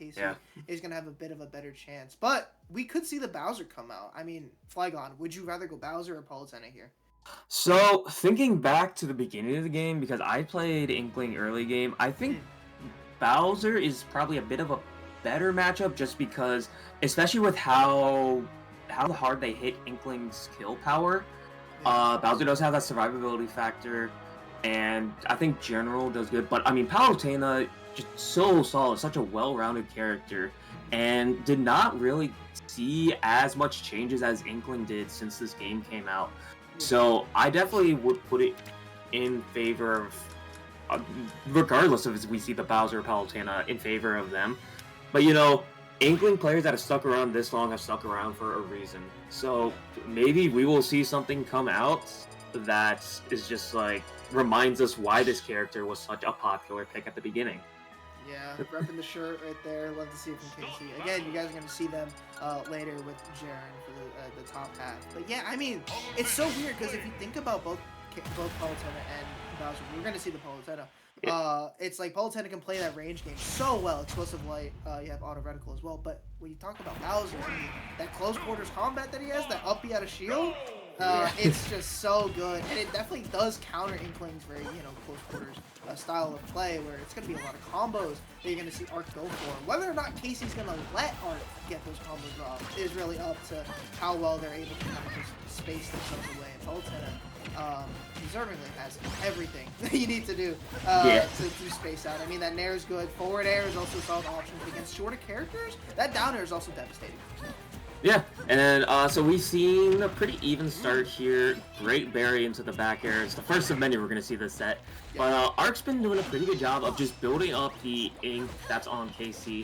Kacy Yeah. is going to have a bit of a better chance. But we could see the Bowser come out. I mean, Flygon, would you rather go Bowser or Palutena here? So, thinking back to the beginning of the game, because I played Inkling early game, I think Mm, Bowser is probably a bit of a better matchup just because, especially with how hard they hit Inkling's kill power, yeah. Bowser does have that survivability factor, and I think General does good. But I mean, Palutena just so solid, such a well-rounded character, and did not really see as much changes as Inkling did since this game came out. Yeah. So I definitely would put it in favor of, uh, regardless of if we see the Bowser or Palutena, in favor of them. But Inkling players that have stuck around this long have stuck around for a reason. So Yeah. maybe we will see something come out that is just like reminds us why this character was such a popular pick at the beginning. Yeah, repping the shirt right there. Love to see it from Kacy. Again, you guys are going to see them later with Jaren for the top half. But yeah, I mean, it's so weird because if you think about both Palutena and Bowser, we're going to see the Palutena. Yeah. It's like Palutena can play that range game so well. Explosive Light, you have Auto Reticle as well. But when you talk about Bowser, I mean, that close quarters combat that he has, that up B out of shield, Yeah. it's just so good, and it definitely does counter Inkling's very close quarters style of play, where it's going to be a lot of combos that you're going to see Arc go for. Whether or not Kacy's going to let Arc get those combos off is really up to how well they're able to kind of just space themselves away. And Palutena deservingly has everything that you need to do to space out. I mean, that Nair is good. Forward air is also a solid option, but against shorter characters, that down air is also devastating. Yeah, and so we've seen a pretty even start here. Great berry into the back air. It's the first of many we're going to see this set. But Arc's been doing a pretty good job of just building up the ink that's on Kacy.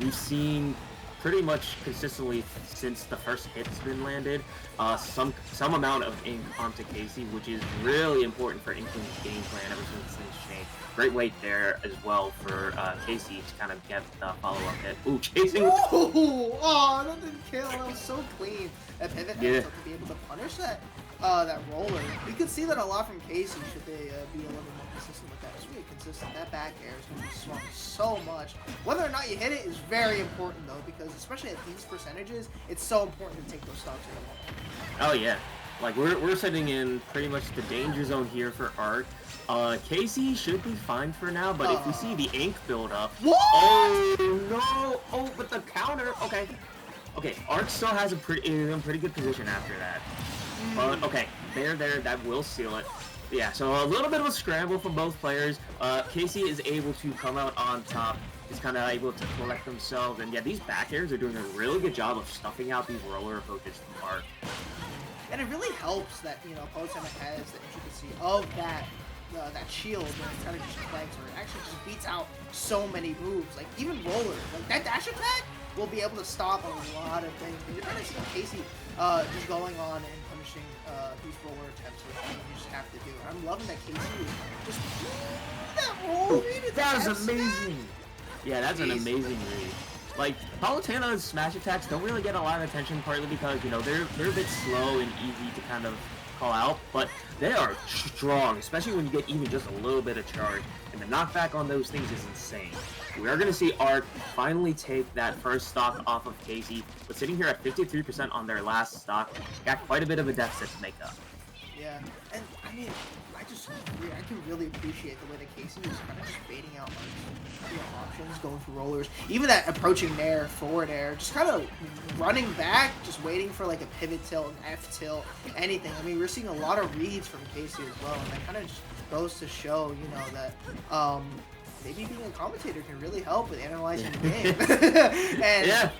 We've seen pretty much consistently since the first hit's been landed, some amount of ink onto Kacy, which is really important for Inkling's game plan ever since things changed. Great weight there as well for Kacy to kind of get the follow-up hit. Ooh, chasing! Ooh! Oh, that didn't kill. That was so clean. That pivot to be able to punish that roller. We could see that a lot from Kacy should they be a little bit more consistent with that. It's really consistent. That back air is going to be swung so much. Whether or not you hit it is very important, though, because especially at these percentages, it's so important to take those stocks at the wall. Oh yeah, like we're sitting in pretty much the danger zone here for Arc. Kacy should be fine for now, but if we see the ink build up, what? Oh no! Oh, but the counter. Okay, Arc still has a pretty good position after that. But okay, there, that will seal it. Yeah, so a little bit of a scramble from both players. Kacy is able to come out on top. He's kind of able to collect themselves, and yeah, these back airs are doing a really good job of stuffing out these roller approaches from Arc. And it really helps that Palutena has the intricacy of that shield where it kind of just flanks, or it actually just beats out so many moves. Like even roller, like that dash attack will be able to stop a lot of things. You're kind of seeing Kacy just going on and punishing these roller attempts, which you just have to do. And I'm loving that Kacy is just that roll read. That was amazing. Yeah, that's an amazing read. Like, Palutena's smash attacks don't really get a lot of attention, partly because, they're a bit slow and easy to kind of call out, but they are strong, especially when you get even just a little bit of charge, and the knockback on those things is insane. We are going to see Arc finally take that first stock off of Kacy, but sitting here at 53% on their last stock, got quite a bit of a deficit to make up. Yeah, and I mean, I can really appreciate the way that Kacy is kind of just baiting out options, going for rollers, even that approaching nair, forward air, just kind of running back, just waiting for like a pivot tilt, an F tilt, anything. I mean, we're seeing a lot of reads from Kacy as well, and that kind of just goes to show, that maybe being a commentator can really help with analyzing the game. And yeah.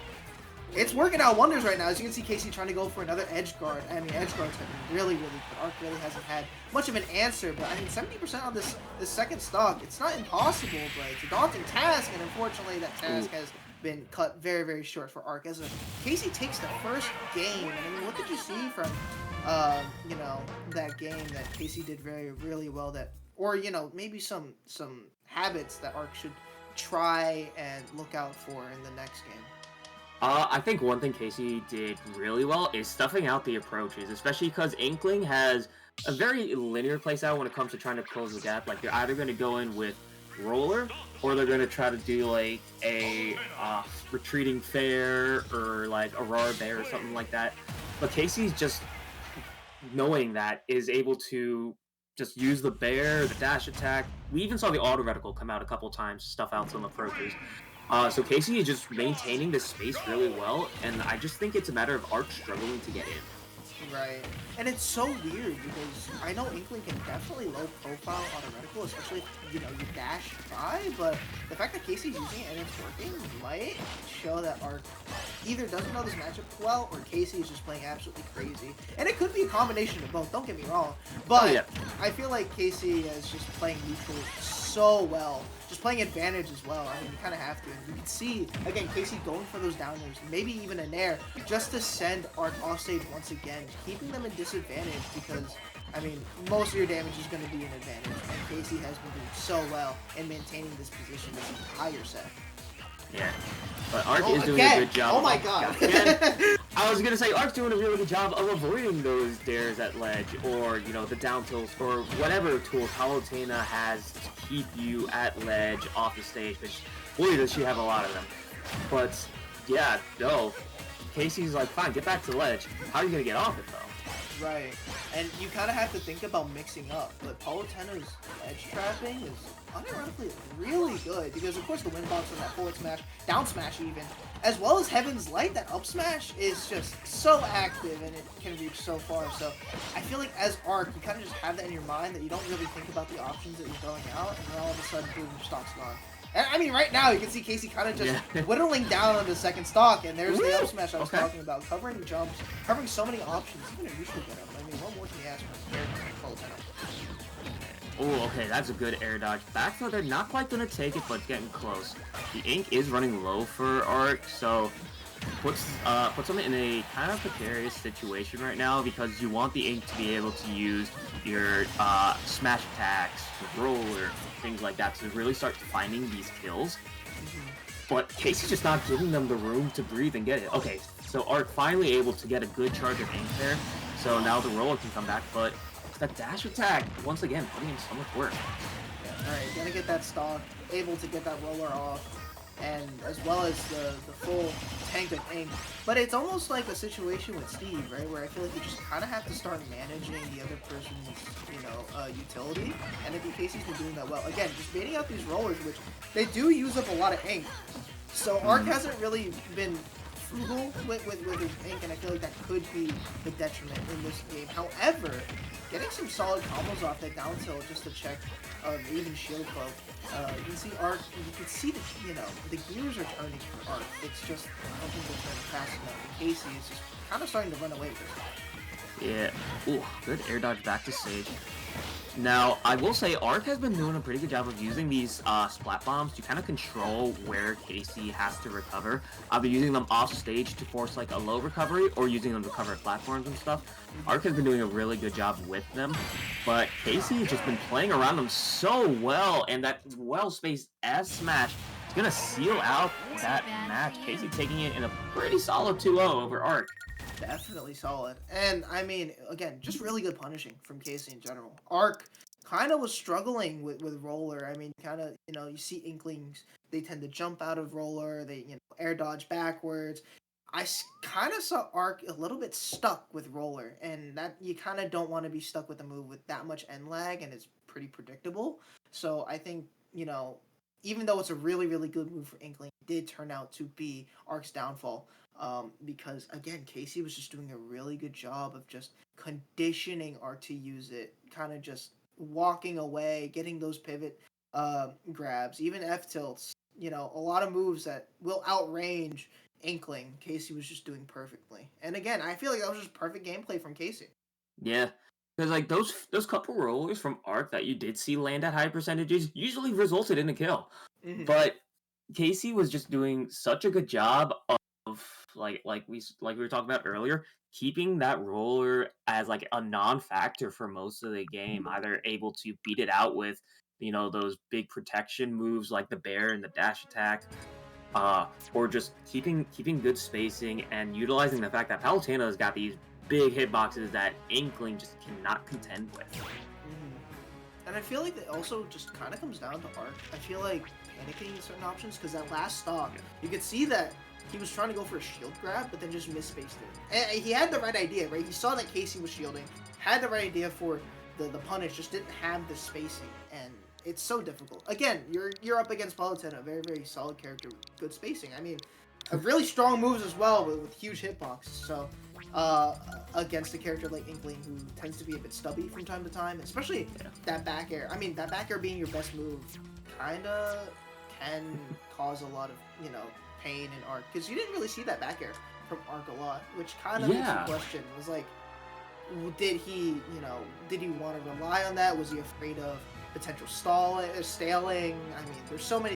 It's working out wonders right now. As you can see, Kacy trying to go for another edge guard. I mean, edge guards have been really, really good. Arc really hasn't had much of an answer, but I mean, 70% on this second stock, it's not impossible, but it's a daunting task, and unfortunately, that task has been cut very, very short for Arc. As Kacy takes the first game, I mean, what did you see from, that game that Kacy did really well? Or maybe some habits that Arc should try and look out for in the next game. I think one thing Kacy did really well is stuffing out the approaches, especially because Inkling has a very linear playstyle when it comes to trying to close the gap. Like, you're either going to go in with roller, or they're gonna try to do like a retreating fair or like Aurora Bear or something like that. But Casey's just knowing that is able to just use the bear, the dash attack. We even saw the auto reticle come out a couple times, stuff out some approaches. So Casey is just maintaining this space really well, and I just think it's a matter of Arc struggling to get in. Right. And it's so weird because I know Inkling can definitely low profile on a reticle, especially if, you dash by, but the fact that Casey's using it and it's working might show that Arc either doesn't know this matchup well or Casey is just playing absolutely crazy. And it could be a combination of both, don't get me wrong. But I feel like Casey is just playing neutral so well. Just playing advantage as well. I mean, you kind of have to. And you can see, again, Kacy going for those downers, maybe even a nair, just to send Arc off stage once again, keeping them in disadvantage because, I mean, most of your damage is going to be an advantage. And Kacy has been doing so well in maintaining this position this entire set. Yeah. But Arc is doing a good job. Oh my god. I was gonna say Arc's doing a really good job of avoiding those dares at ledge or, the down tilts or whatever tool Palutena has to keep you at ledge off the stage, which boy does she have a lot of them. But yeah, no. Kacy's like, fine, get back to ledge. How are you gonna get off it though? Right. And you kind of have to think about mixing up, but Palutena's edge trapping is unironically really good because, of course, the win box on that forward smash, down smash even, as well as Heaven's Light, that up smash is just so active and it can reach so far. So I feel like as Arc, you kind of just have that in your mind that you don't really think about the options that you're throwing out, and then all of a sudden, boom, your stock's gone. And, I mean, right now, you can see Kacy kind of just whittling down on the second stock, and there's the up smash I was talking about. Covering jumps, covering so many options, even a neutral get up. I mean, what more can you ask for Palutena? Oh, okay, that's a good air dodge. Back throw, they're not quite going to take it, but getting close. The ink is running low for Arc, so puts them in a kind of precarious situation right now because you want the ink to be able to use your smash attacks, your roller, things like that to really start finding these kills. But Kacy's just not giving them the room to breathe and get it. Okay, so Arc finally able to get a good charge of ink there, so now the roller can come back, but that dash attack, once again, putting in so much work. Yeah, alright, gonna get that stock, able to get that roller off, and as well as the full tank of ink. But it's almost like a situation with Steve, right, where I feel like you just kind of have to start managing the other person's, utility, and I think Kacy's been doing that well. Again, just baiting out these rollers, which they do use up a lot of ink. So Arc hasn't really been frugal with his ink, and I feel like that could be the detriment in this game. However, getting some solid combos off that down tilt just to check even shield cloak. You can see Arc, you can see the gears are turning for Arc. It's just nothing to turn fast enough. And Kacy is just kind of starting to run away with this. Yeah. Ooh, good air dodge back to stage. Now, I will say Arc has been doing a pretty good job of using these splat bombs to kind of control where Kacy has to recover. Either using them off stage to force like a low recovery or using them to cover platforms and stuff. Arc has been doing a really good job with them, but Kacy has just been playing around them so well, and that well-spaced S smash is going to seal out that match. Kacy taking it in a pretty solid 2-0 over Arc. Definitely solid. And, I mean, again, just really good punishing from Kacy in general. Arc kind of was struggling with roller. I mean, kind of, you see Inklings, they tend to jump out of roller, they, air dodge backwards. I kind of saw Arc a little bit stuck with roller, and that you kind of don't want to be stuck with a move with that much end lag, and it's pretty predictable. So I think, even though it's a really, really good move for Inkling, it did turn out to be Arc's downfall. Because again, Kacy was just doing a really good job of just conditioning Arc to use it, kind of just walking away, getting those pivot grabs, even F tilts, a lot of moves that will outrange Inkling. Kacy was just doing perfectly. And again, I feel like that was just perfect gameplay from Kacy. Yeah. Because like those couple rollers from Arc that you did see land at high percentages usually resulted in a kill. Mm-hmm. But Kacy was just doing such a good job of like we were talking about earlier, keeping that roller as like a non-factor for most of the game, either able to beat it out with those big protection moves like the bear and the dash attack, or just keeping good spacing and utilizing the fact that Palutena has got these big hitboxes that Inkling just cannot contend with. And I feel like it also just kind of comes down to Arc. I feel like panicking certain options, because that last stock, you could see that he was trying to go for a shield grab, but then just misspaced it. And he had the right idea, right? He saw that Kacy was shielding, had the right idea for the punish, just didn't have the spacing, and it's so difficult. Again, you're up against Palutena, a very, very solid character, good spacing. I mean, really strong moves as well with huge hitbox. So, against a character like Inkling, who tends to be a bit stubby from time to time, especially that back air. I mean, that back air being your best move, kinda can cause a lot of, you know, pain in Arc, because you didn't really see that back air from Arc a lot, which kind of makes you question, was like, did he, you know, did he want to rely on that? Was he afraid of potential staling? I mean, there's so many